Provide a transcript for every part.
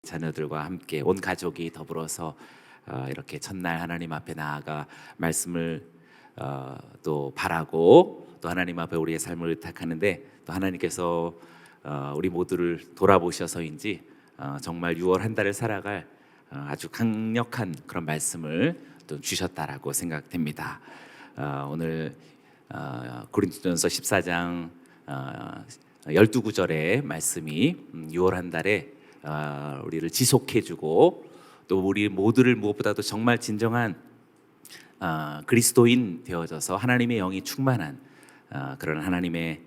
자녀들과 함께 온 가족이 더불어서 이렇게 첫날 하나님 앞에 나아가 말씀을 또 바라고 또 하나님 앞에 우리의 삶을 의탁하는데, 또 하나님께서 우리 모두를 돌아보셔서인지 정말 6월 한 달을 살아갈 아주 강력한 그런 말씀을 또 주셨다라고 생각됩니다. 오늘 고린도전서 14장 12구절의 말씀이 6월 한 달에 우리를 지속해주고 또 우리 모두를 무엇보다도 정말 진정한 그리스도인 되어져서 하나님의 영이 충만한 그런 하나님의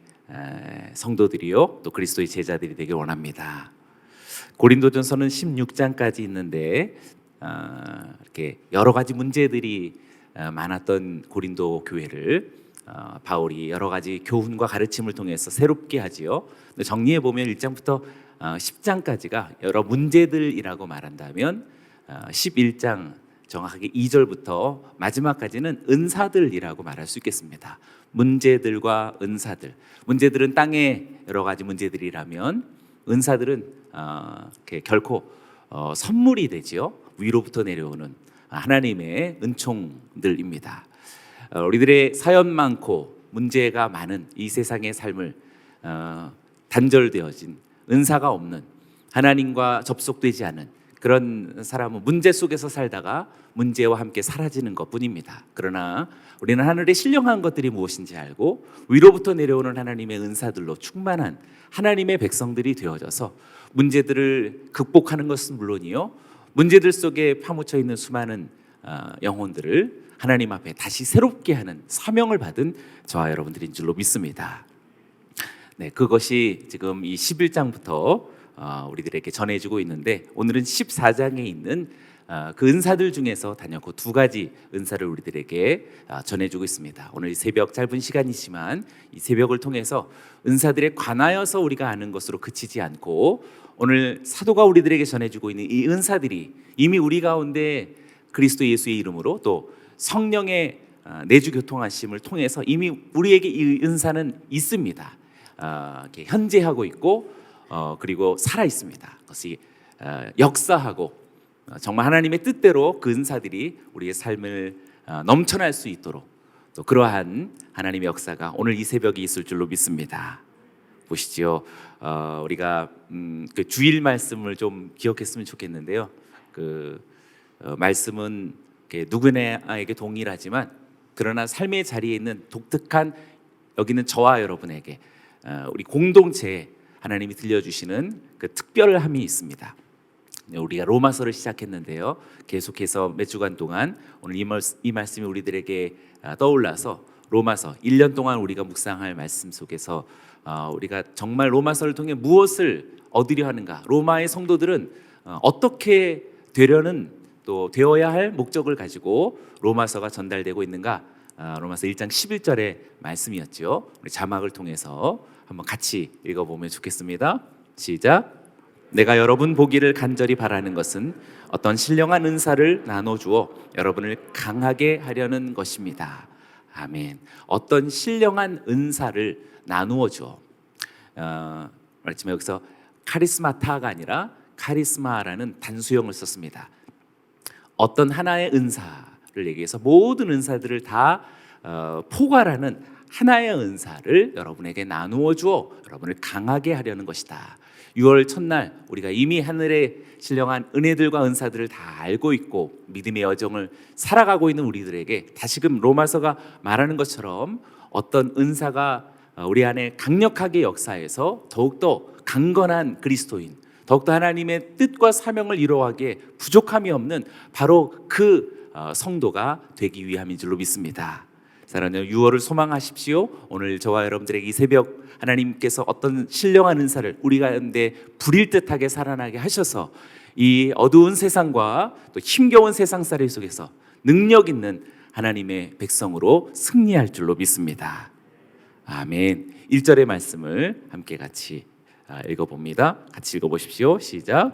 성도들이요 또 그리스도의 제자들이 되길 원합니다. 고린도전서는 16장까지 있는데 이렇게 여러 가지 문제들이 많았던 고린도 교회를 바울이 여러 가지 교훈과 가르침을 통해서 새롭게 하지요. 정리해 보면 1장부터 10장까지가 여러 문제들이라고 말한다면 11장 정확하게 2절부터 마지막까지는 은사들이라고 말할 수 있겠습니다. 문제들과 은사들. 문제들은 땅의 여러 가지 문제들이라면 은사들은 결코 선물이 되지요. 위로부터 내려오는 하나님의 은총들입니다. 우리들의 사연 많고 문제가 많은 이 세상의 삶을 단절되어진 은사가 없는 하나님과 접속되지 않은 그런 사람은 문제 속에서 살다가 문제와 함께 사라지는 것뿐입니다. 그러나 우리는 하늘에 신령한 것들이 무엇인지 알고 위로부터 내려오는 하나님의 은사들로 충만한 하나님의 백성들이 되어져서 문제들을 극복하는 것은 물론이요, 문제들 속에 파묻혀 있는 수많은 영혼들을 하나님 앞에 다시 새롭게 하는 사명을 받은 저와 여러분들인 줄로 믿습니다. 네, 그것이 지금 이 11장부터 우리들에게 전해지고 있는데, 오늘은 14장에 있는 그 은사들 중에서 단연코 두 가지 은사를 우리들에게 전해주고 있습니다. 오늘 새벽 짧은 시간이지만 이 새벽을 통해서 은사들에 관하여서 우리가 아는 것으로 그치지 않고 오늘 사도가 우리들에게 전해주고 있는 이 은사들이 이미 우리 가운데 그리스도 예수의 이름으로 또 성령의 내주 교통하심을 통해서 이미 우리에게 이 은사는 있습니다. 현재하고 있고 그리고 살아 있습니다. 그것이 역사하고 정말 하나님의 뜻대로 그 은사들이 우리의 삶을 넘쳐날 수 있도록 또 그러한 하나님의 역사가 오늘 이 새벽에 있을 줄로 믿습니다. 보시죠. 우리가 그 주일 말씀을 좀 기억했으면 좋겠는데요. 그 말씀은 누구나에게 동일하지만 그러나 삶의 자리에 있는 독특한 여기는 저와 여러분에게 우리 공동체에 하나님이 들려주시는 그 특별함이 있습니다. 우리가 로마서를 시작했는데요, 계속해서 몇 주간 동안 오늘 이 말씀이 우리들에게 떠올라서 로마서 1년 동안 우리가 묵상할 말씀 속에서 우리가 정말 로마서를 통해 무엇을 얻으려 하는가, 로마의 성도들은 어떻게 되려는 또 되어야 할 목적을 가지고 로마서가 전달되고 있는가, 로마서 1장 11절의 말씀이었죠. 우리 자막을 통해서 한번 같이 읽어보면 좋겠습니다. 시작. 내가 여러분 보기를 간절히 바라는 것은 어떤 신령한 은사를 나눠주어 여러분을 강하게 하려는 것입니다. 아멘. 어떤 신령한 은사를 나누어 줘. 말했지만 여기서 카리스마타가 아니라 카리스마라는 단수형을 썼습니다. 어떤 하나의 은사를 얘기해서 모든 은사들을 다 포괄하는 하나의 은사를 여러분에게 나누어 주어 여러분을 강하게 하려는 것이다. 6월 첫날 우리가 이미 하늘의 신령한 은혜들과 은사들을 다 알고 있고 믿음의 여정을 살아가고 있는 우리들에게 다시금 로마서가 말하는 것처럼 어떤 은사가 우리 안에 강력하게 역사해서 더욱더 강건한 그리스도인, 더욱더 하나님의 뜻과 사명을 이루어가기에 부족함이 없는 바로 그 성도가 되기 위함인 줄로 믿습니다. 사랑하는 6월을 소망하십시오. 오늘 저와 여러분들에게 이 새벽 하나님께서 어떤 신령한 은사를 우리 가운데 불일 듯하게 살아나게 하셔서 이 어두운 세상과 또 힘겨운 세상살이 속에서 능력 있는 하나님의 백성으로 승리할 줄로 믿습니다. 아멘. 1절의 말씀을 함께 같이 읽어봅니다. 같이 읽어보십시오. 시작.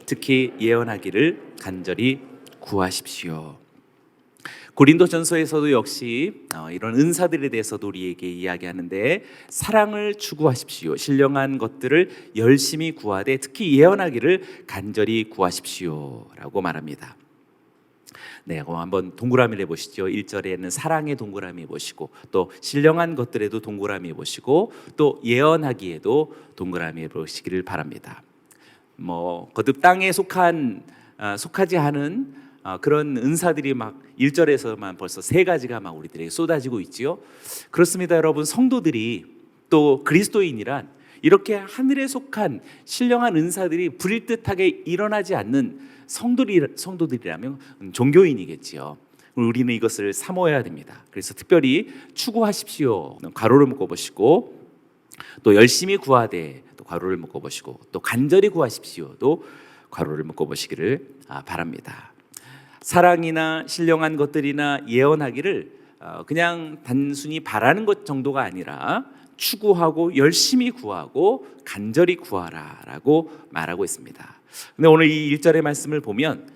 특히 예언하기를 간절히 구하십시오. 고린도전서에서도 역시 이런 은사들에 대해서도 우리에게 이야기하는데, 사랑을 추구하십시오. 신령한 것들을 열심히 구하되 특히 예언하기를 간절히 구하십시오라고 말합니다. 네, 그럼 한번 동그라미를 해보시죠. 1절에는 사랑의 동그라미 해보시고, 또 신령한 것들에도 동그라미 해보시고, 또 예언하기에도 동그라미 해보시기를 바랍니다. 거듭 땅에 속하지 않은 그런 은사들이 막 1절에서만 벌써 3가지가 막 우리들에게 쏟아지고 있지요. 그렇습니다, 여러분. 성도들이, 또 그리스도인이란 이렇게 하늘에 속한 신령한 은사들이 불일듯하게 일어나지 않는 성도들이라면 종교인이겠지요. 우리는 이것을 사모해야 됩니다. 그래서 특별히 추구하십시오. 괄호를 묶어보시고, 또 열심히 구하되 또 괄호를 묶어보시고, 또 간절히 구하십시오도 괄호를 묶어보시기를 바랍니다. 사랑이나 신령한 것들이나 예언하기를 그냥 단순히 바라는 것 정도가 아니라 추구하고 열심히 구하고 간절히 구하라라고 말하고 있습니다. 근데 오늘 이 1절의 말씀을 보면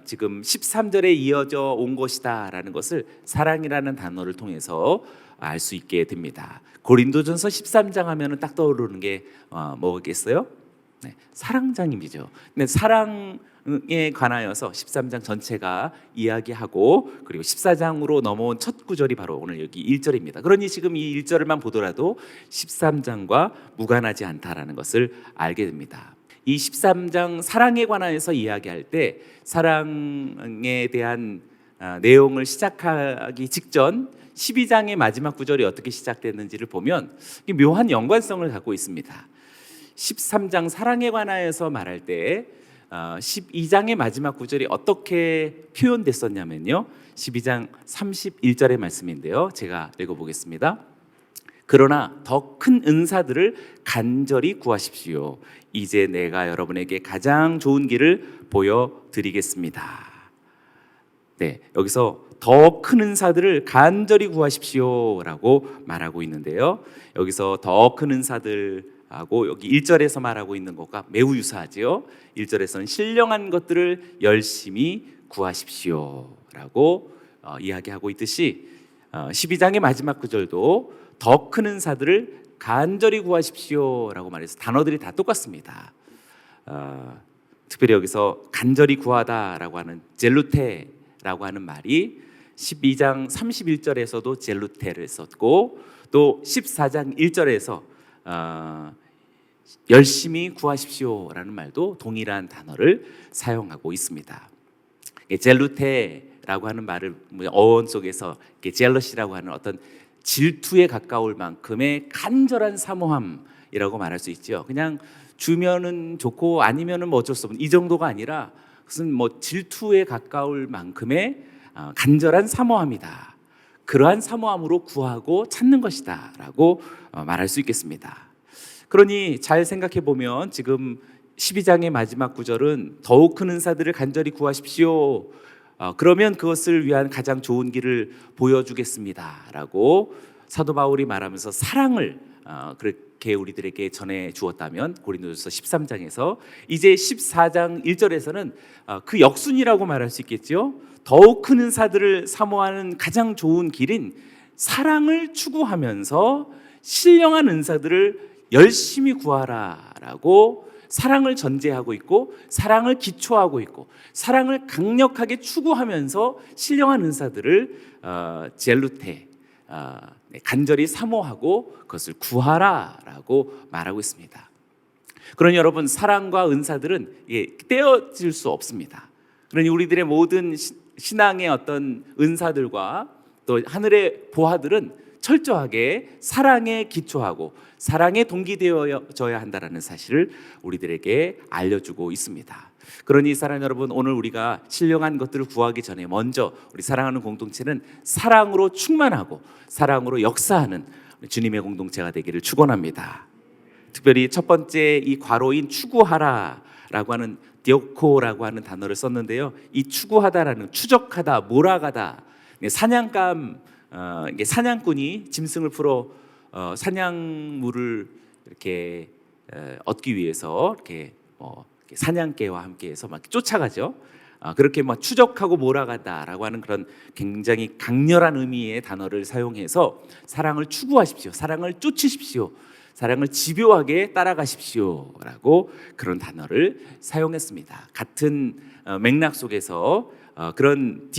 지금 13절에 이어져 온 것이다라는 것을 사랑이라는 단어를 통해서 알 수 있게 됩니다. 고린도전서 13장 하면은 딱 떠오르는 게 뭐겠어요? 네, 사랑장입이죠. 근데 사랑에 관하여서 13장 전체가 이야기하고, 그리고 14장으로 넘어온 첫 구절이 바로 오늘 여기 1절입니다. 그러니 지금 이 1절만 보더라도 13장과 무관하지 않다라는 것을 알게 됩니다. 이 13장 사랑에 관하여서 이야기할 때 사랑에 대한 내용을 시작하기 직전 12장의 마지막 구절이 어떻게 시작됐는지를 보면 묘한 연관성을 갖고 있습니다. 13장 사랑에 관하여서 말할 때 12장의 마지막 구절이 어떻게 표현됐었냐면요, 12장 31절의 말씀인데요, 제가 읽어보겠습니다. 그러나 더 큰 은사들을 간절히 구하십시오. 이제 내가 여러분에게 가장 좋은 길을 보여드리겠습니다. 네, 여기서 더 큰 은사들을 간절히 구하십시오라고 말하고 있는데요, 여기서 더 큰 은사들하고 여기 1절에서 말하고 있는 것과 매우 유사하지요. 1절에서는 신령한 것들을 열심히 구하십시오라고 이야기하고 있듯이 12장의 마지막 구절도 더 큰 은사들을 간절히 구하십시오라고 말해서 단어들이 다 똑같습니다. 특별히 여기서 간절히 구하다라고 하는 젤루테라고 하는 말이 12장 31절에서도 젤루테를 썼고, 또 14장 1절에서 열심히 구하십시오라는 말도 동일한 단어를 사용하고 있습니다. 젤루테라고 하는 말을 어원 속에서 젤러시라고 하는 어떤 질투에 가까울 만큼의 간절한 사모함이라고 말할 수 있죠. 그냥 주면은 좋고 아니면은 어쩔 수 없는 이 정도가 아니라 무슨 질투에 가까울 만큼의 간절한 사모함이다. 그러한 사모함으로 구하고 찾는 것이다라고 말할 수 있겠습니다. 그러니 잘 생각해 보면 지금 12장의 마지막 구절은 더욱 큰 은사들을 간절히 구하십시오. 그러면 그것을 위한 가장 좋은 길을 보여주겠습니다라고 사도 바울이 말하면서 사랑을 그렇게 우리들에게 전해 주었다면, 고린도전서 13장에서 이제 14장 1절에서는 그 역순이라고 말할 수 있겠죠. 더욱 큰 은사들을 사모하는 가장 좋은 길인 사랑을 추구하면서 신령한 은사들을 열심히 구하라라고 사랑을 전제하고 있고, 사랑을 기초하고 있고, 사랑을 강력하게 추구하면서 신령한 은사들을 젤루테, 간절히 사모하고 그것을 구하라라고 말하고 있습니다. 그러니 여러분, 사랑과 은사들은 떼어질 수 없습니다. 그러니 우리들의 모든 신앙의 어떤 은사들과 또 하늘의 보화들은 철저하게 사랑에 기초하고 사랑에 동기되어져야 한다는 사실을 우리들에게 알려주고 있습니다. 그러니 사랑하는 여러분, 오늘 우리가 신령한 것들을 구하기 전에 먼저 우리 사랑하는 공동체는 사랑으로 충만하고 사랑으로 역사하는 주님의 공동체가 되기를 축원합니다. 특별히 첫 번째 이 괄호인 추구하라라고 하는 디오코라고 하는 단어를 썼는데요, 이 추구하다라는 추적하다, 몰아가다, 사냥꾼이 짐승을 풀어 사냥물을 이렇게 얻기 위해서 이렇게 사냥개와 함께해서 막 쫓아가죠. 그렇게 뭐 추적하고 몰아가다라고 하는 그런 굉장히 강렬한 의미의 단어를 사용해서 사랑을 추구하십시오, 사랑을 쫓으십시오, 사랑을 집요하게 따라가십시오라고 그런 단어를 사용했습니다. 같은 맥락 속에서 그런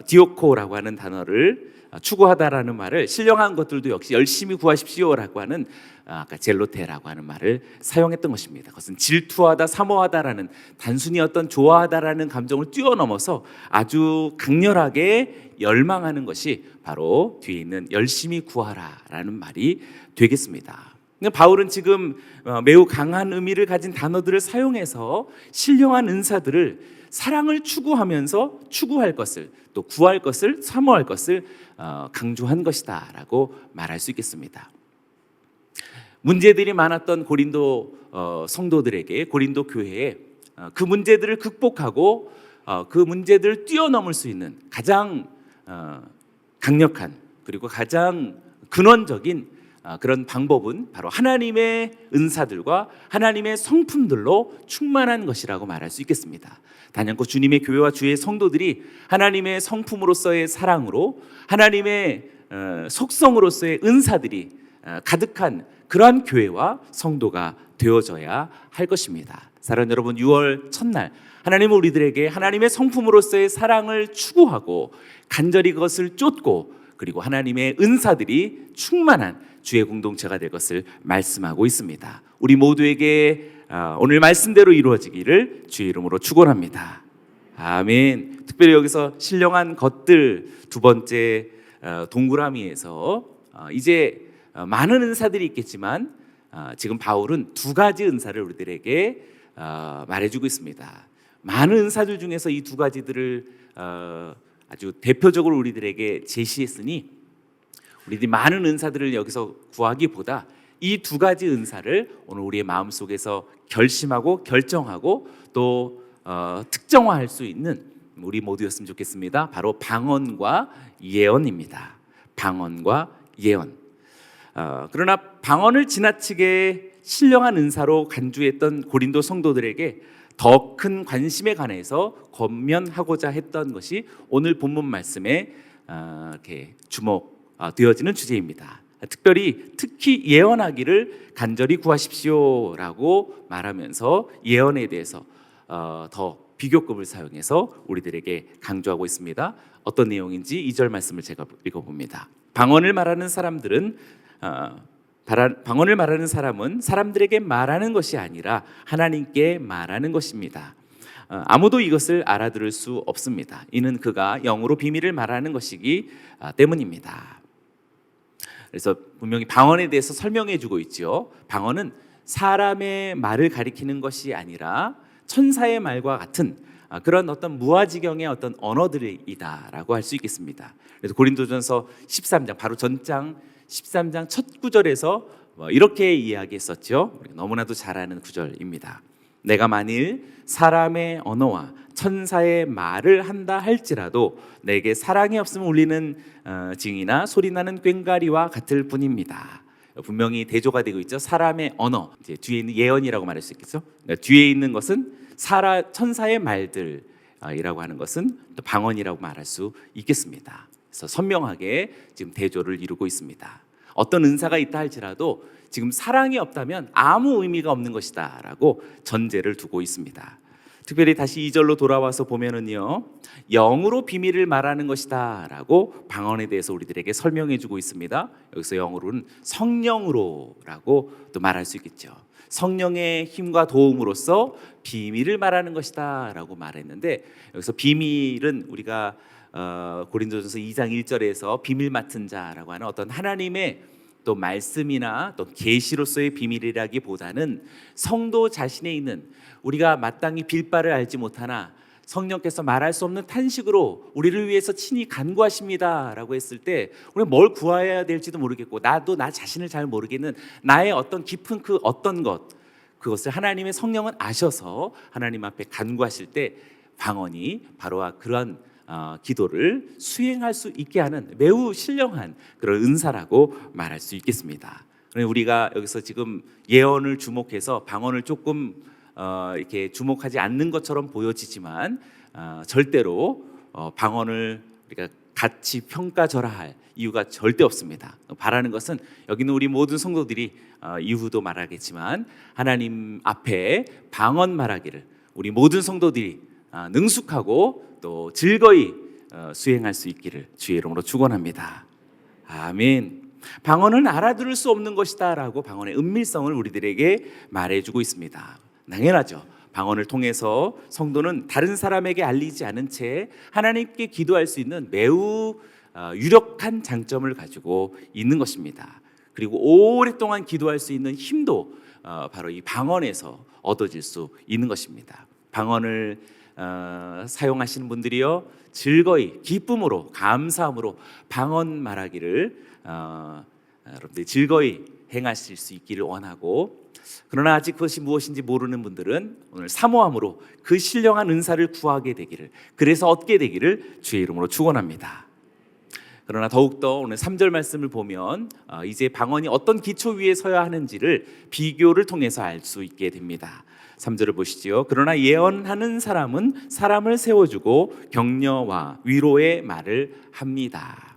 디오코라고 하는 단어를 추구하다라는 말을 신령한 것들도 역시 열심히 구하십시오라고 하는 아까 젤로테라고 하는 말을 사용했던 것입니다. 그것은 질투하다, 사모하다라는 단순히 어떤 좋아하다라는 감정을 뛰어넘어서 아주 강렬하게 열망하는 것이 바로 뒤에 있는 열심히 구하라라는 말이 되겠습니다. 바울은 지금 매우 강한 의미를 가진 단어들을 사용해서 신령한 은사들을 사랑을 추구하면서 추구할 것을, 또 구할 것을, 사모할 것을 강조한 것이다라고 말할 수 있겠습니다. 문제들이 많았던 고린도 성도들에게, 고린도 교회에 그 문제들을 극복하고 그 문제들을 뛰어넘을 수 있는 가장 강력한, 그리고 가장 근원적인 그런 방법은 바로 하나님의 은사들과 하나님의 성품들로 충만한 것이라고 말할 수 있겠습니다. 단연코 주님의 교회와 주의 성도들이 하나님의 성품으로서의 사랑으로, 하나님의 속성으로서의 은사들이 가득한 그러한 교회와 성도가 되어져야 할 것입니다. 사랑하는 여러분, 6월 첫날 하나님은 우리들에게 하나님의 성품으로서의 사랑을 추구하고 간절히 그것을 쫓고, 그리고 하나님의 은사들이 충만한 주의 공동체가 될 것을 말씀하고 있습니다. 우리 모두에게 오늘 말씀대로 이루어지기를 주의 이름으로 축원합니다. 아멘. 특별히 여기서 신령한 것들 두 번째 동그라미에서 이제 많은 은사들이 있겠지만 지금 바울은 두 가지 은사를 우리들에게 말해주고 있습니다. 많은 은사들 중에서 이 두 가지들을 아주 대표적으로 우리들에게 제시했으니 우리들이 많은 은사들을 여기서 구하기보다 이 두 가지 은사를 오늘 우리의 마음속에서 결심하고 결정하고 또 특정화할 수 있는 우리 모두였으면 좋겠습니다. 바로 방언과 예언입니다. 방언과 예언. 그러나 방언을 지나치게 신령한 은사로 간주했던 고린도 성도들에게 더 큰 관심에 관해서 권면하고자 했던 것이 오늘 본문 말씀에 이렇게 주목되어지는 주제입니다. 특히 예언하기를 간절히 구하십시오라고 말하면서 예언에 대해서 더 비교급을 사용해서 우리들에게 강조하고 있습니다. 어떤 내용인지 2절 말씀을 제가 읽어봅니다. 방언을 말하는 사람은 사람들에게 말하는 것이 아니라 하나님께 말하는 것입니다. 아무도 이것을 알아들을 수 없습니다. 이는 그가 영으로 비밀을 말하는 것이기 때문입니다. 그래서 분명히 방언에 대해서 설명해 주고 있죠. 방언은 사람의 말을 가리키는 것이 아니라 천사의 말과 같은 그런 어떤 무아지경의 어떤 언어들이다라고 할 수 있겠습니다. 그래서 고린도전서 13장 바로 전장 13장 첫 구절에서 이렇게 이야기했었죠. 너무나도 잘 아는 구절입니다. 내가 만일 사람의 언어와 천사의 말을 한다 할지라도 내게 사랑이 없으면 울리는 징이나 소리나는 꽹과리와 같을 뿐입니다. 분명히 대조가 되고 있죠. 사람의 언어, 이제 뒤에 있는 예언이라고 말할 수 있겠죠. 뒤에 있는 것은 천사의 말들이라고 하는 것은 또 방언이라고 말할 수 있겠습니다. 그래서 선명하게 지금 대조를 이루고 있습니다. 어떤 은사가 있다 할지라도 지금 사랑이 없다면 아무 의미가 없는 것이다 라고 전제를 두고 있습니다. 특별히 다시 2절로 돌아와서 보면은요, 영으로 비밀을 말하는 것이다 라고 방언에 대해서 우리들에게 설명해 주고 있습니다. 여기서 영으로는 성령으로라고 또 말할 수 있겠죠. 성령의 힘과 도움으로써 비밀을 말하는 것이다 라고 말했는데, 여기서 비밀은 우리가 고린도전서 2장 1절에서 비밀 맡은 자라고 하는 어떤 하나님의 또 말씀이나 또 계시로서의 비밀이라기보다는 성도 자신에 있는 우리가 마땅히 빌 바를 알지 못하나 성령께서 말할 수 없는 탄식으로 우리를 위해서 친히 간구하십니다라고 했을 때 우리가 뭘 구해야 될지도 모르겠고 나도 나 자신을 잘 모르겠는 나의 어떤 깊은 그 어떤 그것을 하나님의 성령은 아셔서 하나님 앞에 간구하실 때 방언이 바로 그러한 기도를 수행할 수 있게 하는 매우 신령한 그런 은사라고 말할 수 있겠습니다. 우리가 여기서 지금 예언을 주목해서 방언을 조금 이렇게 주목하지 않는 것처럼 보여지지만 절대로 방언을 우리가 같이 평가절하할 이유가 절대 없습니다. 바라는 것은 여기는 우리 모든 성도들이 이후도 말하겠지만 하나님 앞에 방언 말하기를 우리 모든 성도들이 능숙하고 또 즐거이 수행할 수 있기를 주의 이름으로 축원합니다. 아멘. 방언은 알아들을 수 없는 것이다라고 방언의 은밀성을 우리들에게 말해주고 있습니다. 당연하죠. 방언을 통해서 성도는 다른 사람에게 알리지 않은 채 하나님께 기도할 수 있는 매우 유력한 장점을 가지고 있는 것입니다. 그리고 오랫동안 기도할 수 있는 힘도 바로 이 방언에서 얻어질 수 있는 것입니다. 방언을 사용하시는 분들이요 즐거이 기쁨으로 감사함으로 방언 말하기를 여러분들이 즐거이 행하실 수 있기를 원하고, 그러나 아직 그것이 무엇인지 모르는 분들은 오늘 사모함으로 그 신령한 은사를 구하게 되기를, 그래서 얻게 되기를 주의 이름으로 축원합니다. 그러나 더욱더 오늘 3절 말씀을 보면 이제 방언이 어떤 기초 위에 서야 하는지를 비교를 통해서 알 수 있게 됩니다. 3절을 보시지요. 그러나 예언하는 사람은 사람을 세워주고 격려와 위로의 말을 합니다.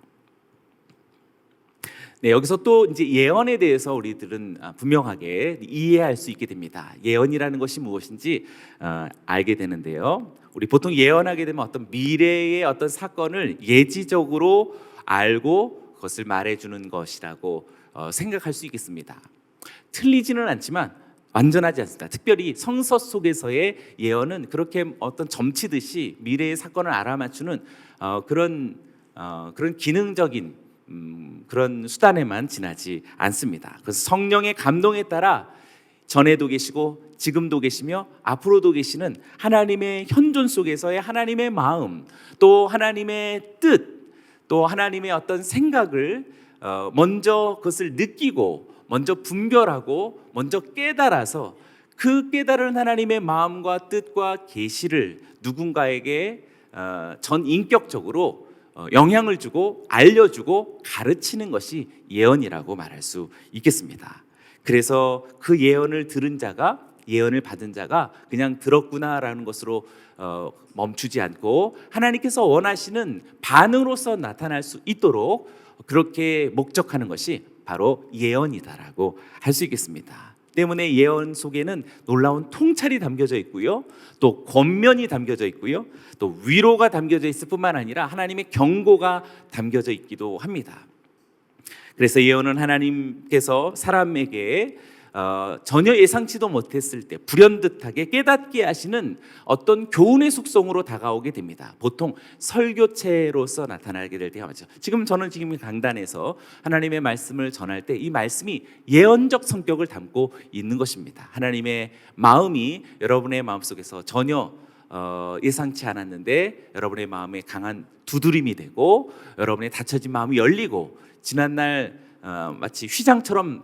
네, 여기서 또 이제 예언에 대해서 우리들은 분명하게 이해할 수 있게 됩니다. 예언이라는 것이 무엇인지 알게 되는데요. 우리 보통 예언하게 되면 어떤 미래의 어떤 사건을 예지적으로 알고 그것을 말해주는 것이라고 생각할 수 있겠습니다. 틀리지는 않지만 완전하지 않습니다. 특별히 성서 속에서의 예언은 그렇게 어떤 점치듯이 미래의 사건을 알아맞추는 그런 기능적인 그런 수단에만 지나지 않습니다. 그래서 성령의 감동에 따라 전에도 계시고 지금도 계시며 앞으로도 계시는 하나님의 현존 속에서의 하나님의 마음, 또 하나님의 뜻, 또 하나님의 어떤 생각을 먼저 그것을 느끼고 먼저 분별하고 먼저 깨달아서 그 깨달은 하나님의 마음과 뜻과 계시를 누군가에게 전인격적으로 영향을 주고 알려주고 가르치는 것이 예언이라고 말할 수 있겠습니다. 그래서 그 예언을 들은 자가, 예언을 받은 자가 그냥 들었구나라는 것으로 멈추지 않고 하나님께서 원하시는 반응으로서 나타날 수 있도록 그렇게 목적하는 것이 바로 예언이다라고 할 수 있겠습니다. 때문에 예언 속에는 놀라운 통찰이 담겨져 있고요, 또 권면이 담겨져 있고요, 또 위로가 담겨져 있을 뿐만 아니라 하나님의 경고가 담겨져 있기도 합니다. 그래서 예언은 하나님께서 사람에게 전혀 예상치도 못했을 때 불현듯하게 깨닫게 하시는 어떤 교훈의 속성으로 다가오게 됩니다. 보통 설교체로서 나타나게 될 때가 많죠. 저는 지금 강단에서 하나님의 말씀을 전할 때 이 말씀이 예언적 성격을 담고 있는 것입니다. 하나님의 마음이 여러분의 마음속에서 전혀 예상치 않았는데 여러분의 마음에 강한 두드림이 되고 여러분의 닫혀진 마음이 열리고 지난날 마치 휘장처럼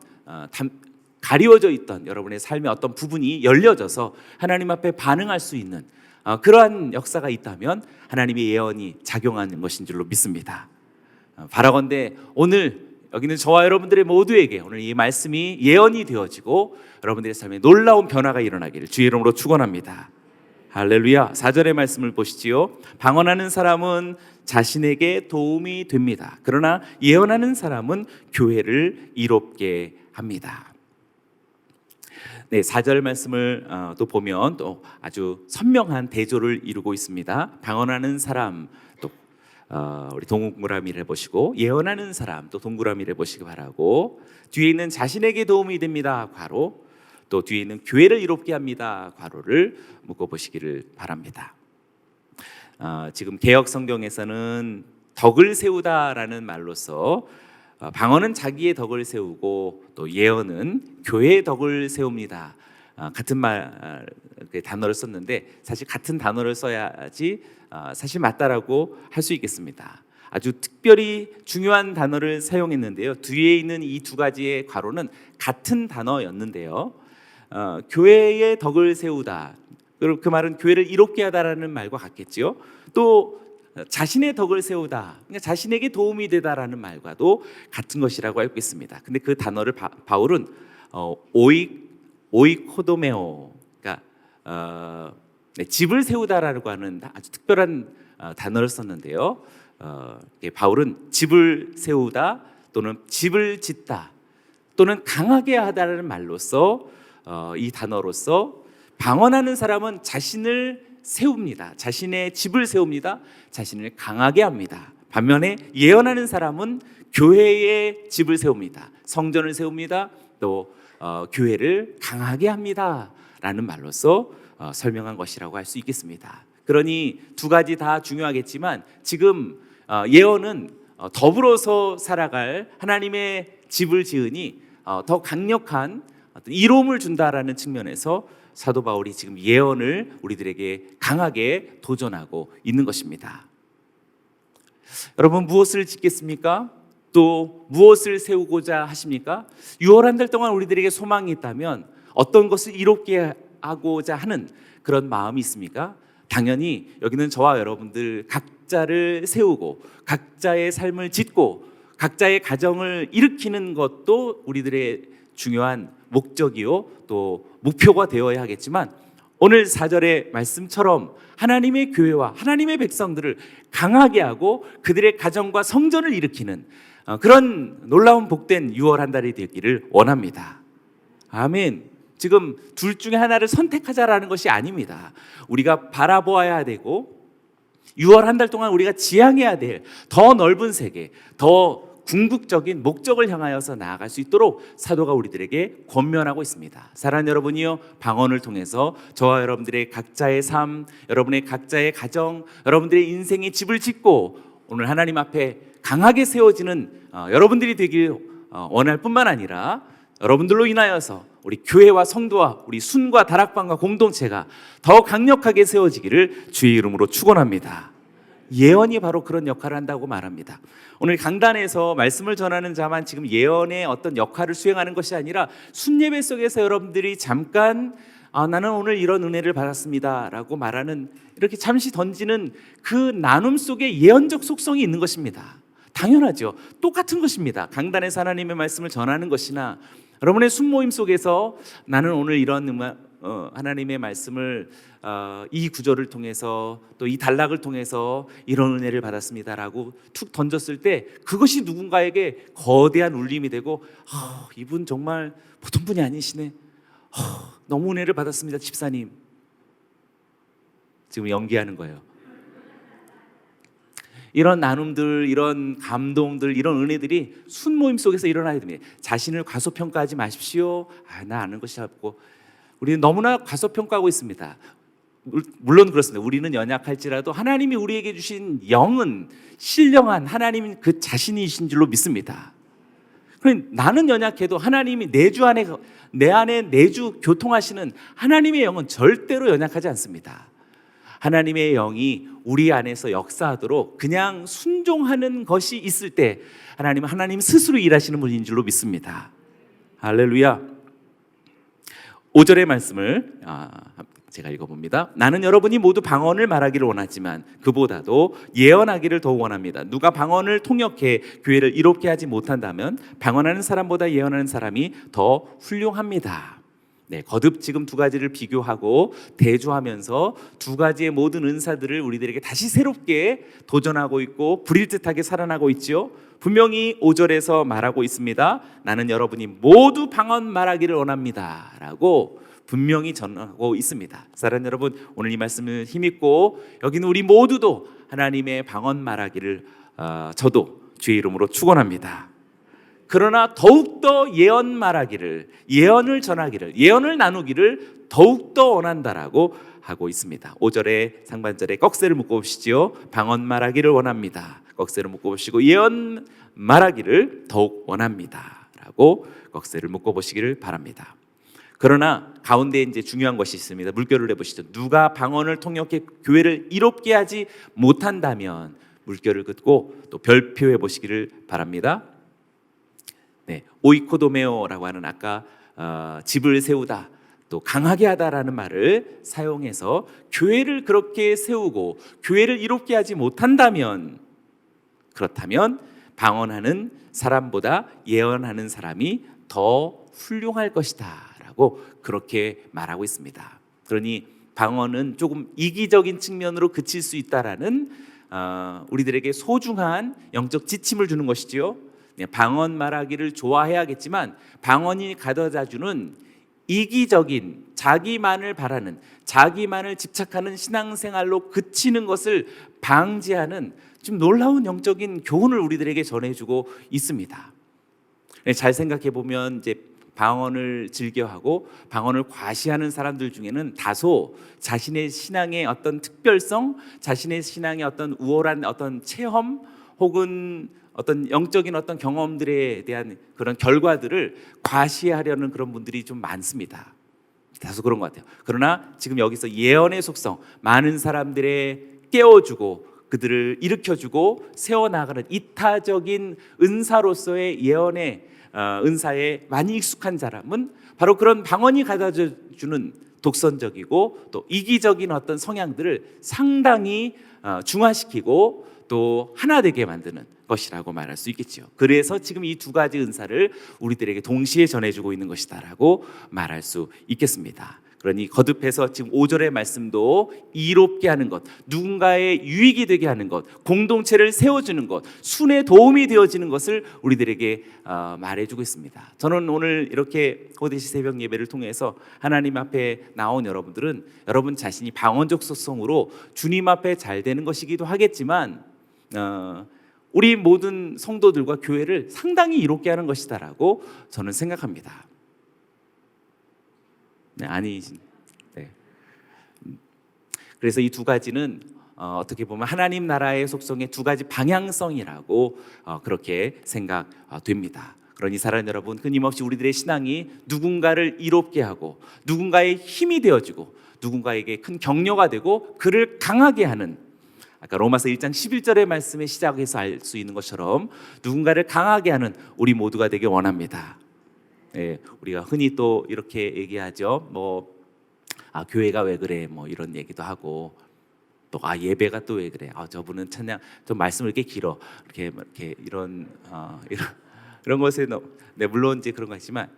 가리워져 있던 여러분의 삶의 어떤 부분이 열려져서 하나님 앞에 반응할 수 있는 그러한 역사가 있다면 하나님의 예언이 작용하는 것인 줄로 믿습니다. 바라건대 오늘 여기는 저와 여러분들의 모두에게 오늘 이 말씀이 예언이 되어지고 여러분들의 삶에 놀라운 변화가 일어나기를 주의 이름으로 축원합니다. 할렐루야. 4절의 말씀을 보시지요. 방언하는 사람은 자신에게 도움이 됩니다. 그러나 예언하는 사람은 교회를 이롭게 합니다. 네, 4절 말씀을 또 보면 또 아주 선명한 대조를 이루고 있습니다. 방언하는 사람, 또 우리 동그라미를 해보시고, 예언하는 사람 또 동그라미를 해보시기 바라고, 뒤에 있는 자신에게 도움이 됩니다 괄호, 또 뒤에 있는 교회를 이롭게 합니다 괄호를 묶어보시기를 바랍니다. 지금 개역 성경에서는 덕을 세우다라는 말로서 방언은 자기의 덕을 세우고 또 예언은 교회의 덕을 세웁니다. 같은 단어를 썼는데 사실 같은 단어를 써야지 사실 맞다라고 할 수 있겠습니다. 아주 특별히 중요한 단어를 사용했는데요. 뒤에 있는 이 두 가지의 괄호는 같은 단어였는데요. 교회의 덕을 세우다, 그 말은 교회를 이롭게 하다라는 말과 같겠지요. 또 자신의 덕을 세우다, 그러니까 자신에게 도움이 되다라는 말과도 같은 것이라고 알고 있습니다. 근데 그 단어를 바울은 오이코도메오, 그러니까 집을 세우다라고 하는 아주 특별한 단어를 썼는데요. 바울은 집을 세우다 또는 집을 짓다 또는 강하게 하다라는 말로써 이 단어로서 방언하는 사람은 자신을 세웁니다. 자신의 집을 세웁니다. 자신을 강하게 합니다. 반면에 예언하는 사람은 교회의 집을 세웁니다. 성전을 세웁니다. 또 교회를 강하게 합니다. 라는 말로써 설명한 것이라고 할 수 있겠습니다. 그러니 두 가지 다 중요하겠지만 지금 예언은 더불어서 살아갈 하나님의 집을 지으니 더 강력한 어떤 이로움을 준다라는 측면에서 사도 바울이 지금 예언을 우리들에게 강하게 도전하고 있는 것입니다. 여러분, 무엇을 짓겠습니까? 또 무엇을 세우고자 하십니까? 6월 한 달 동안 우리들에게 소망이 있다면 어떤 것을 이롭게 하고자 하는 그런 마음이 있습니까? 당연히 여기는 저와 여러분들 각자를 세우고 각자의 삶을 짓고 각자의 가정을 일으키는 것도 우리들의 중요한 목적이요 또 목표가 되어야 하겠지만, 오늘 4절의 말씀처럼 하나님의 교회와 하나님의 백성들을 강하게 하고 그들의 가정과 성전을 일으키는 그런 놀라운 복된 6월 한 달이 되기를 원합니다. 아멘. 지금 둘 중에 하나를 선택하자라는 것이 아닙니다. 우리가 바라보아야 되고 6월 한 달 동안 우리가 지향해야 될 더 넓은 세계, 더 궁극적인 목적을 향하여서 나아갈 수 있도록 사도가 우리들에게 권면하고 있습니다. 사랑하는 여러분이요, 방언을 통해서 저와 여러분들의 각자의 삶, 여러분의 각자의 가정, 여러분들의 인생의 집을 짓고 오늘 하나님 앞에 강하게 세워지는 여러분들이 되길 원할 뿐만 아니라 여러분들로 인하여서 우리 교회와 성도와 우리 순과 다락방과 공동체가 더 강력하게 세워지기를 주의 이름으로 축원합니다. 예언이 바로 그런 역할을 한다고 말합니다. 오늘 강단에서 말씀을 전하는 자만 지금 예언의 어떤 역할을 수행하는 것이 아니라 순예배 속에서 여러분들이 잠깐 나는 오늘 이런 은혜를 받았습니다 라고 말하는, 이렇게 잠시 던지는 그 나눔 속에 예언적 속성이 있는 것입니다. 당연하죠. 똑같은 것입니다. 강단에서 하나님의 말씀을 전하는 것이나 여러분의 순모임 속에서 나는 오늘 이런 하나님의 말씀을 이 구절을 통해서 또 이 단락을 통해서 이런 은혜를 받았습니다라고 툭 던졌을 때 그것이 누군가에게 거대한 울림이 되고 이분 정말 보통 분이 아니시네, 너무 은혜를 받았습니다 집사님, 지금 연기하는 거예요. 이런 나눔들, 이런 감동들, 이런 은혜들이 순모임 속에서 일어나야 됩니다. 자신을 과소평가하지 마십시오. 나 아는 것이 없고. 우리는 너무나 과소평가하고 있습니다. 물론 그렇습니다. 우리는 연약할지라도 하나님이 우리에게 주신 영은 신령한 하나님 그 자신이신 줄로 믿습니다. 그러니 나는 연약해도 하나님이 내 안에 내주 교통하시는 하나님의 영은 절대로 연약하지 않습니다. 하나님의 영이 우리 안에서 역사하도록 그냥 순종하는 것이 있을 때 하나님은 하나님 스스로 일하시는 분인 줄로 믿습니다. 할렐루야. 5절의 말씀을 제가 읽어봅니다. 나는 여러분이 모두 방언을 말하기를 원하지만 그보다도 예언하기를 더 원합니다. 누가 방언을 통역해 교회를 이롭게 하지 못한다면 방언하는 사람보다 예언하는 사람이 더 훌륭합니다. 거듭 지금 두 가지를 비교하고 대조하면서 두 가지의 모든 은사들을 우리들에게 다시 새롭게 도전하고 있고 불일듯하게 살아나고 있죠. 분명히 5절에서 말하고 있습니다. 나는 여러분이 모두 방언 말하기를 원합니다 라고 분명히 전하고 있습니다. 사랑하는 여러분, 오늘 이 말씀을 힘입고 여기는 우리 모두도 하나님의 방언 말하기를 저도 주의 이름으로 축원합니다. 그러나 더욱더 예언 말하기를, 예언을 전하기를, 예언을 나누기를 더욱더 원한다라고 하고 있습니다. 5절의 상반절에 꺽쇠를 묶어보시죠. 방언 말하기를 원합니다. 꺽쇠를 묶어보시고 예언 말하기를 더욱 원합니다 라고 꺽쇠를 묶어보시기를 바랍니다. 그러나 가운데 이제 중요한 것이 있습니다. 물결을 내보시죠. 누가 방언을 통역해 교회를 이롭게 하지 못한다면, 물결을 긋고 또 별표해 보시기를 바랍니다. 오이코도메오라고 하는 아까 집을 세우다 또 강하게 하다라는 말을 사용해서 교회를 그렇게 세우고 교회를 이롭게 하지 못한다면, 그렇다면 방언하는 사람보다 예언하는 사람이 더 훌륭할 것이다 라고 그렇게 말하고 있습니다. 그러니 방언은 조금 이기적인 측면으로 그칠 수 있다라는 우리들에게 소중한 영적 지침을 주는 것이지요. 방언 말하기를 좋아해야겠지만 방언이 가져다주는 이기적인 자기만을 바라는 자기만을 집착하는 신앙생활로 그치는 것을 방지하는 좀 놀라운 영적인 교훈을 우리들에게 전해주고 있습니다. 잘 생각해 보면 이제 방언을 즐겨하고 방언을 과시하는 사람들 중에는 다소 자신의 신앙의 어떤 특별성, 자신의 신앙의 어떤 우월한 어떤 체험 혹은 어떤 영적인 어떤 경험들에 대한 그런 결과들을 과시하려는 그런 분들이 좀 많습니다. 다소 그런 것 같아요. 그러나 지금 여기서 예언의 속성, 많은 사람들의 깨워주고 그들을 일으켜주고 세워나가는 이타적인 은사로서의 예언의 은사에 많이 익숙한 사람은 바로 그런 방언이 가져주는 독선적이고 또 이기적인 어떤 성향들을 상당히 중화시키고 또 하나 되게 만드는 것이라고 말할 수 있겠죠. 그래서 지금 이 두 가지 은사를 우리들에게 동시에 전해주고 있는 것이다라고 말할 수 있겠습니다. 그러니 거듭해서 지금 5절의 말씀도 이롭게 하는 것, 누군가의 유익이 되게 하는 것, 공동체를 세워주는 것, 순에 도움이 되어지는 것을 우리들에게 말해주고 있습니다. 저는 오늘 이렇게 호데시 새벽 예배를 통해서 하나님 앞에 나온 여러분들은 여러분 자신이 방언적 속성으로 주님 앞에 잘 되는 것이기도 하겠지만 우리 모든 성도들과 교회를 상당히 이롭게 하는 것이다라고 저는 생각합니다. 네, 네. 그래서 이 두 가지는 어떻게 보면 하나님 나라의 속성의 두 가지 방향성이라고 그렇게 생각됩니다. 그러니 사랑하는 여러분, 끊임없이 우리들의 신앙이 누군가를 이롭게 하고 누군가의 힘이 되어지고 누군가에게 큰 격려가 되고 그를 강하게 하는, 아까 로마서 1장 11절의 말씀에 시작해서 알 수 있는 것처럼 누군가를 강하게 하는 우리 모두가 되길 원합니다. 네, 우리가 흔히 또 이렇게 얘기하죠. 교회가 왜 그래? 이런 얘기도 하고 또 예배가 또 왜 그래? 저분은 찬양 좀 말씀을 이렇게 길어. 이렇게 이런 것에 네, 물론 이제 그런 거 있지만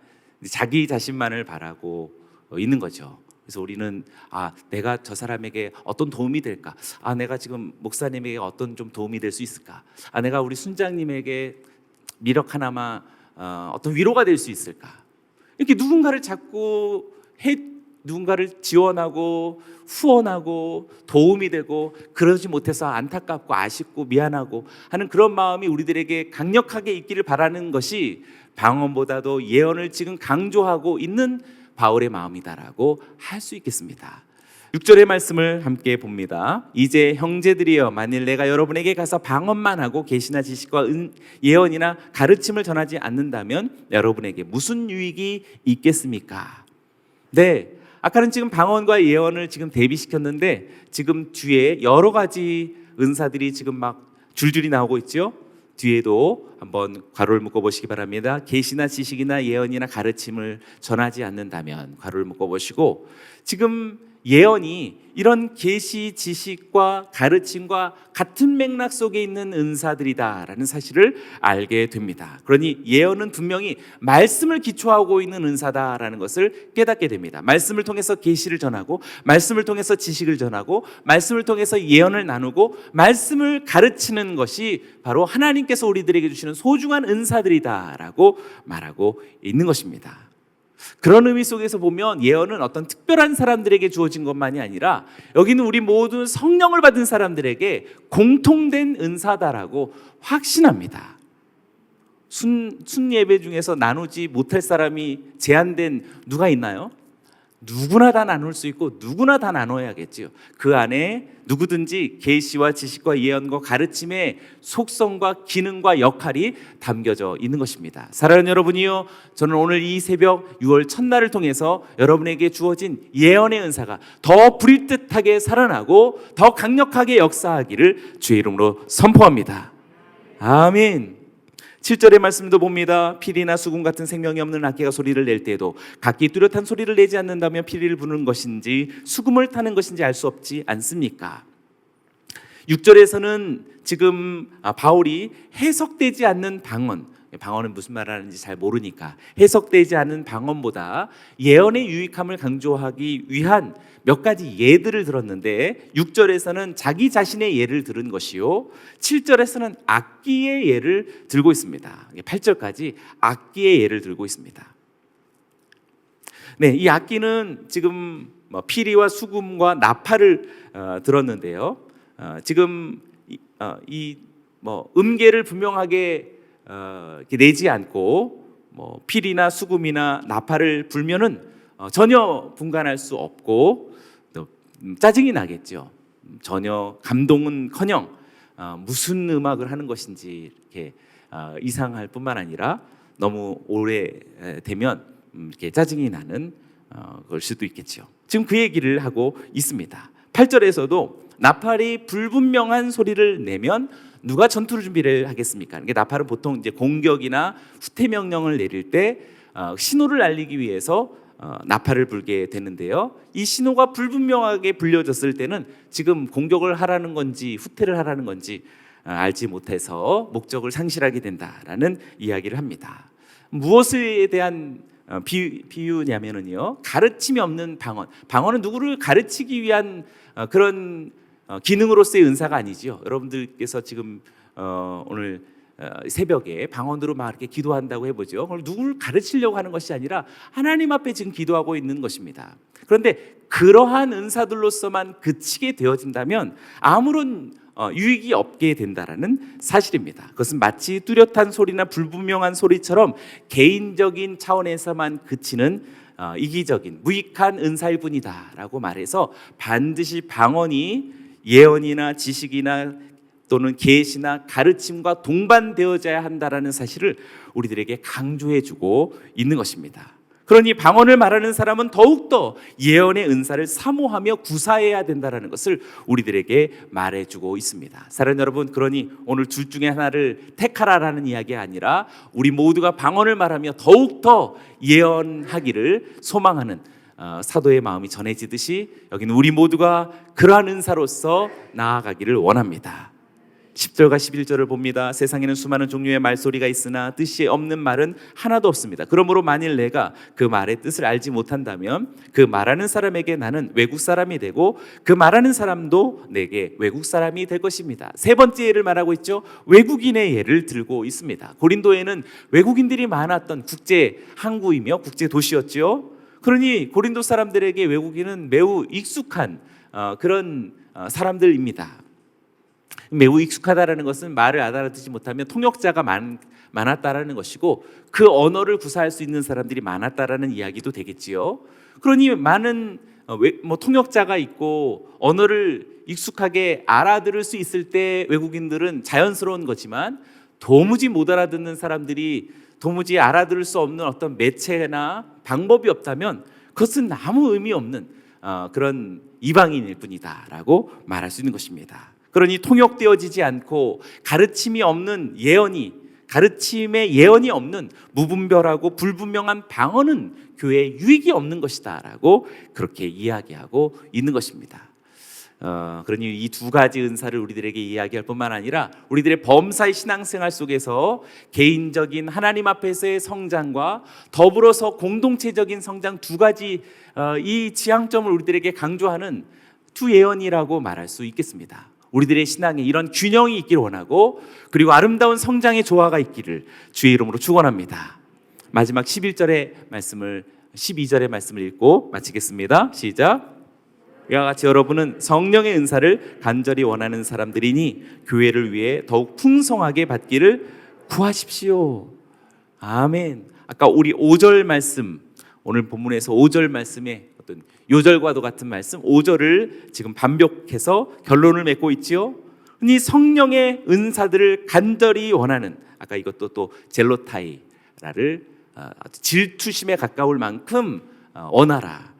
자기 자신만을 바라고 있는 거죠. 그래서 우리는 내가 저 사람에게 어떤 도움이 될까? 내가 지금 목사님에게 어떤 좀 도움이 될 수 있을까? 내가 우리 순장님에게 미력 하나마 어떤 위로가 될 수 있을까? 이렇게 누군가를 자꾸 누군가를 지원하고 후원하고 도움이 되고 그러지 못해서 안타깝고 아쉽고 미안하고 하는 그런 마음이 우리들에게 강력하게 있기를 바라는 것이 방언보다도 예언을 지금 강조하고 있는 바울의 마음이다라고 할 수 있겠습니다. 6절의 말씀을 함께 봅니다. 이제 형제들이여, 만일 내가 여러분에게 가서 방언만 하고 계시나 지식과 예언이나 가르침을 전하지 않는다면 여러분에게 무슨 유익이 있겠습니까? 네, 아까는 지금 방언과 예언을 지금 대비시켰는데 지금 뒤에 여러 가지 은사들이 지금 막 줄줄이 나오고 있죠. 뒤에도 한번 괄호를 묶어 보시기 바랍니다. 계시나 지식이나 예언이나 가르침을 전하지 않는다면 괄호를 묶어 보시고, 지금 예언이 이런 계시, 지식과 가르침과 같은 맥락 속에 있는 은사들이다라는 사실을 알게 됩니다. 그러니 예언은 분명히 말씀을 기초하고 있는 은사다라는 것을 깨닫게 됩니다. 말씀을 통해서 계시를 전하고, 말씀을 통해서 지식을 전하고, 말씀을 통해서 예언을 나누고, 말씀을 가르치는 것이 바로 하나님께서 우리들에게 주시는 소중한 은사들이다라고 말하고 있는 것입니다. 그런 의미 속에서 보면 예언은 어떤 특별한 사람들에게 주어진 것만이 아니라 여기는 우리 모든 성령을 받은 사람들에게 공통된 은사다라고 확신합니다. 순 예배 중에서 나누지 못할 사람이 제한된 누가 있나요? 누구나 다 나눌 수 있고 누구나 다 나눠야겠지요. 그 안에 누구든지 계시와 지식과 예언과 가르침의 속성과 기능과 역할이 담겨져 있는 것입니다. 사랑하는 여러분이요, 저는 오늘 이 새벽 6월 첫날을 통해서 여러분에게 주어진 예언의 은사가 더 불일듯하게 살아나고 더 강력하게 역사하기를 주의 이름으로 선포합니다. 아멘. 7절의 말씀도 봅니다. 피리나 수금 같은 생명이 없는 악기가 소리를 낼 때에도 각기 뚜렷한 소리를 내지 않는다면 피리를 부는 것인지 수금을 타는 것인지 알 수 없지 않습니까? 6절에서는 지금 바울이 해석되지 않는 방언, 방언은 무슨 말 하는지 잘 모르니까 해석되지 않은 방언보다 예언의 유익함을 강조하기 위한 몇 가지 예들을 들었는데 6절에서는 자기 자신의 예를 들은 것이요 7절에서는 악기의 예를 들고 있습니다. 8절까지 악기의 예를 들고 있습니다. 네, 이 악기는 지금 피리와 수금과 나팔을 들었는데요. 지금 음계를 분명하게 내지 않고 피리나 수금이나 나팔을 불면은 전혀 분간할 수 없고 또 짜증이 나겠죠. 전혀 감동은커녕 무슨 음악을 하는 것인지 이렇게 이상할 뿐만 아니라 너무 오래 되면 이렇게 짜증이 나는 걸 수도 있겠죠. 지금 그 얘기를 하고 있습니다. 8절에서도 나팔이 불분명한 소리를 내면 누가 전투 준비를 하겠습니까? 나팔은 보통 이제 공격이나 후퇴 명령을 내릴 때 신호를 알리기 위해서 나팔을 불게 되는데요. 이 신호가 불분명하게 불려졌을 때는 지금 공격을 하라는 건지 후퇴를 하라는 건지 알지 못해서 목적을 상실하게 된다라는 이야기를 합니다. 무엇에 대한 비유냐면은요, 가르침이 없는 방언. 방언은 누구를 가르치기 위한 그런 기능으로서의 은사가 아니지요. 여러분들께서 지금 오늘 새벽에 방언으로 막 이렇게 기도한다고 해보죠. 그걸 누구를 가르치려고 하는 것이 아니라 하나님 앞에 지금 기도하고 있는 것입니다. 그런데 그러한 은사들로서만 그치게 되어진다면 아무런 유익이 없게 된다라는 사실입니다. 그것은 마치 뚜렷한 소리나 불분명한 소리처럼 개인적인 차원에서만 그치는 이기적인 무익한 은사일 뿐이다라고 말해서 반드시 방언이 예언이나 지식이나 또는 계시나 가르침과 동반되어져야 한다라는 사실을 우리들에게 강조해주고 있는 것입니다. 그러니 방언을 말하는 사람은 더욱더 예언의 은사를 사모하며 구사해야 된다는 것을 우리들에게 말해주고 있습니다. 사랑하는 여러분, 그러니 오늘 둘 중에 하나를 택하라라는 이야기가 아니라 우리 모두가 방언을 말하며 더욱더 예언하기를 소망하는 사도의 마음이 전해지듯이 여기는 우리 모두가 그러한 은사로서 나아가기를 원합니다. 10절과 11절을 봅니다. 세상에는 수많은 종류의 말소리가 있으나 뜻이 없는 말은 하나도 없습니다. 그러므로 만일 내가 그 말의 뜻을 알지 못한다면 그 말하는 사람에게 나는 외국 사람이 되고 그 말하는 사람도 내게 외국 사람이 될 것입니다. 세 번째 예를 말하고 있죠. 외국인의 예를 들고 있습니다. 고린도에는 외국인들이 많았던 국제 항구이며 국제 도시였죠. 그러니 고린도 사람들에게 외국인은 매우 익숙한 그런 사람들입니다. 매우 익숙하다라는 것은 말을 알아듣지 못하면 통역자가 많았다라는 것이고 그 언어를 구사할 수 있는 사람들이 많았다라는 이야기도 되겠지요. 그러니 많은 통역자가 있고 언어를 익숙하게 알아들을 수 있을 때 외국인들은 자연스러운 거지만 도무지 못 알아듣는 사람들이 도무지 알아들을 수 없는 어떤 매체나 방법이 없다면 그것은 아무 의미 없는 그런 이방인일 뿐이다라고 말할 수 있는 것입니다. 그러니 통역되어지지 않고 가르침이 없는 가르침의 예언이 없는 무분별하고 불분명한 방언은 교회에 유익이 없는 것이다라고 그렇게 이야기하고 있는 것입니다. 그러니 이 두 가지 은사를 우리들에게 이야기할 뿐만 아니라 우리들의 범사의 신앙생활 속에서 개인적인 하나님 앞에서의 성장과 더불어서 공동체적인 성장 두 가지 이 지향점을 우리들에게 강조하는 두 예언이라고 말할 수 있겠습니다. 우리들의 신앙에 이런 균형이 있기를 원하고 그리고 아름다운 성장의 조화가 있기를 주의 이름으로 축원합니다. 마지막 11절의 말씀을 12절의 말씀을 읽고 마치겠습니다. 시작. 이와 같이 여러분은 성령의 은사를 간절히 원하는 사람들이니 교회를 위해 더욱 풍성하게 받기를 구하십시오. 아멘. 아까 우리 5절 말씀, 오늘 본문에서 5절 말씀에 어떤 요절과도 같은 말씀 5절을 지금 반복해서 결론을 맺고 있지요. 이 성령의 은사들을 간절히 원하는, 아까 이것도 또 젤로타이라를 질투심에 가까울 만큼 원하라,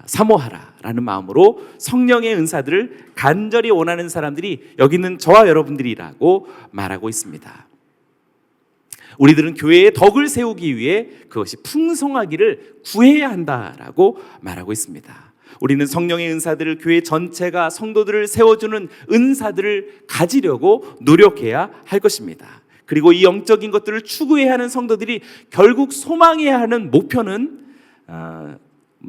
사모하라라는 마음으로 성령의 은사들을 간절히 원하는 사람들이 여기 있는 저와 여러분들이라고 말하고 있습니다. 우리들은 교회의 덕을 세우기 위해 그것이 풍성하기를 구해야 한다라고 말하고 있습니다. 우리는 성령의 은사들을 교회 전체가 성도들을 세워주는 은사들을 가지려고 노력해야 할 것입니다. 그리고 이 영적인 것들을 추구해야 하는 성도들이 결국 소망해야 하는 목표는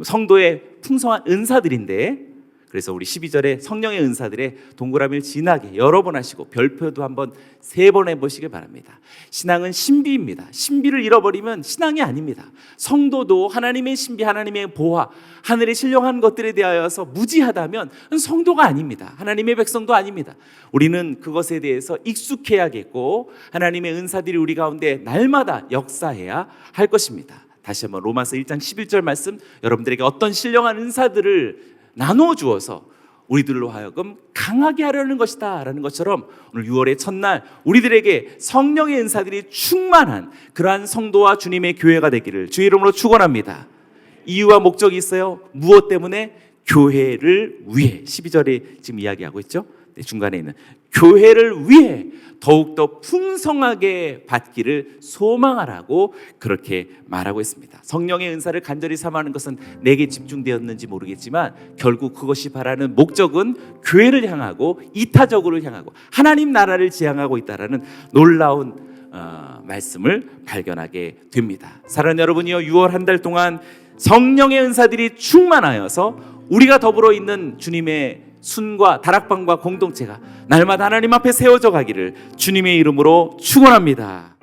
성도의 풍성한 은사들인데, 그래서 우리 12절에 성령의 은사들의 동그라미를 진하게 여러 번 하시고 별표도 한번 3번 해보시길 바랍니다. 신앙은 신비입니다. 신비를 잃어버리면 신앙이 아닙니다. 성도도 하나님의 신비, 하나님의 보화, 하늘의 신령한 것들에 대하여서 무지하다면 성도가 아닙니다. 하나님의 백성도 아닙니다. 우리는 그것에 대해서 익숙해야겠고 하나님의 은사들이 우리 가운데 날마다 역사해야 할 것입니다. 다시 한번 로마서 1장 11절 말씀, 여러분들에게 어떤 신령한 은사들을 나누어 주어서 우리들로 하여금 강하게 하려는 것이다 라는 것처럼, 오늘 6월의 첫날 우리들에게 성령의 은사들이 충만한 그러한 성도와 주님의 교회가 되기를 주의 이름으로 축원합니다. 이유와 목적이 있어요. 무엇 때문에? 교회를 위해. 12절에 지금 이야기하고 있죠. 중간에 있는 교회를 위해 더욱더 풍성하게 받기를 소망하라고 그렇게 말하고 있습니다. 성령의 은사를 간절히 사모하는 것은 내게 집중되었는지 모르겠지만 결국 그것이 바라는 목적은 교회를 향하고 이타적으로 향하고 하나님 나라를 지향하고 있다라는 놀라운 말씀을 발견하게 됩니다. 사랑하는 여러분이요, 6월 한 달 동안 성령의 은사들이 충만하여서 우리가 더불어 있는 주님의 순과 다락방과 공동체가 날마다 하나님 앞에 세워져 가기를 주님의 이름으로 축원합니다.